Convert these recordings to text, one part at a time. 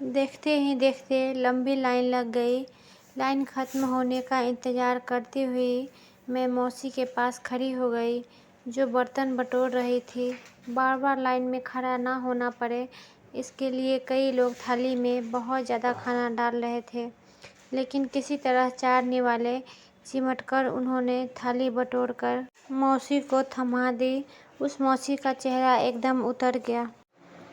देखते ही देखते लंबी लाइन लग गई। लाइन ख़त्म होने का इंतज़ार करती हुई मैं मौसी के पास खड़ी हो गई, जो बर्तन बटोर रही थी। बार बार लाइन में खड़ा ना होना पड़े, इसके लिए कई लोग थाली में बहुत ज़्यादा खाना डाल रहे थे, लेकिन किसी तरह 4 निवाले चिमटकर उन्होंने थाली बटोरकर मौसी को थमा दी। उस मौसी का चेहरा एकदम उतर गया।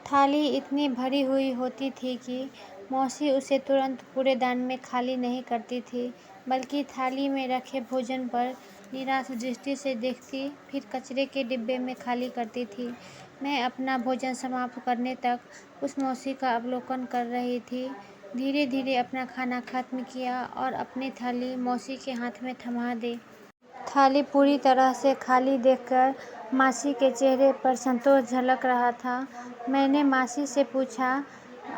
थाली इतनी भरी हुई होती थी कि मौसी उसे तुरंत कूड़ेदान में खाली नहीं करती थी, बल्कि थाली में रखे भोजन पर निराश दृष्टि से देखती, फिर कचरे के डिब्बे में खाली करती थी। मैं अपना भोजन समाप्त करने तक उस मौसी का अवलोकन कर रही थी। धीरे धीरे अपना खाना खत्म किया और अपनी थाली मौसी के हाथ में थमा दी। थाली पूरी तरह से खाली देखकर मासी के चेहरे पर संतोष झलक रहा था। मैंने मासी से पूछा,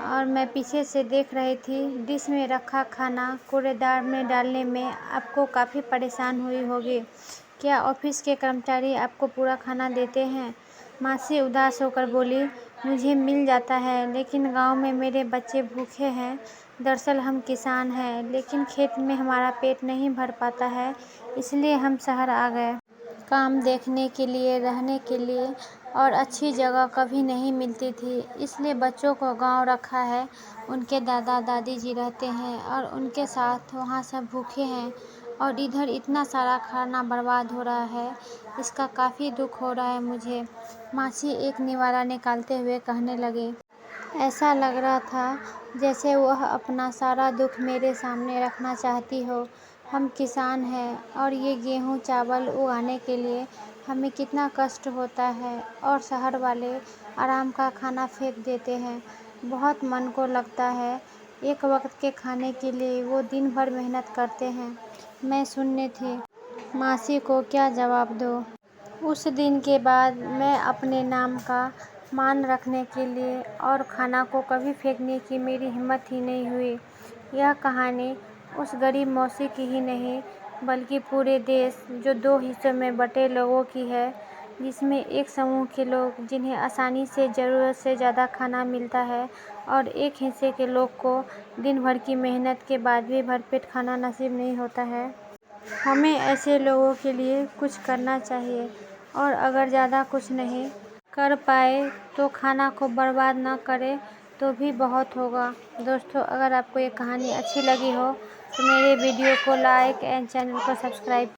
और मैं पीछे से देख रही थी, डिश में रखा खाना कूड़ेदान में डालने में आपको काफ़ी परेशान हुई होगी। क्या ऑफिस के कर्मचारी आपको पूरा खाना देते हैं? मासी उदास होकर बोली, मुझे मिल जाता है, लेकिन गांव में मेरे बच्चे भूखे हैं। दरअसल हम किसान हैं, लेकिन खेत में हमारा पेट नहीं भर पाता है, इसलिए हम शहर आ गए। काम देखने के लिए, रहने के लिए और अच्छी जगह कभी नहीं मिलती थी, इसलिए बच्चों को गांव रखा है। उनके दादा दादी जी रहते हैं और उनके साथ वहाँ सब भूखे हैं, और इधर इतना सारा खाना बर्बाद हो रहा है, इसका काफ़ी दुख हो रहा है मुझे। मासी एक निवाला निकालते हुए कहने लगी। ऐसा लग रहा था जैसे वह अपना सारा दुख मेरे सामने रखना चाहती हो। हम किसान हैं और ये गेहूँ चावल उगाने के लिए हमें कितना कष्ट होता है, और शहर वाले आराम का खाना फेंक देते हैं। बहुत मन को लगता है, एक वक्त के खाने के लिए वो दिन भर मेहनत करते हैं। मैं शून्य थी, मासी को क्या जवाब दूँ। उस दिन के बाद मैं अपने नाम का मान रखने के लिए और खाना को कभी फेंकने की मेरी हिम्मत ही नहीं हुई। यह कहानी उस गरीब मौसी की ही नहीं, बल्कि पूरे देश, जो 2 हिस्सों में बटे लोगों की है, जिसमें एक समूह के लोग जिन्हें आसानी से ज़रूरत से ज़्यादा खाना मिलता है, और एक हिस्से के लोग को दिन भर की मेहनत के बाद भी भरपेट खाना नसीब नहीं होता है। हमें ऐसे लोगों के लिए कुछ करना चाहिए, और अगर ज़्यादा कुछ नहीं कर पाए तो खाना को बर्बाद न करें तो भी बहुत होगा। दोस्तों, अगर आपको ये कहानी अच्छी लगी हो तो मेरे वीडियो को लाइक एंड चैनल को सब्सक्राइब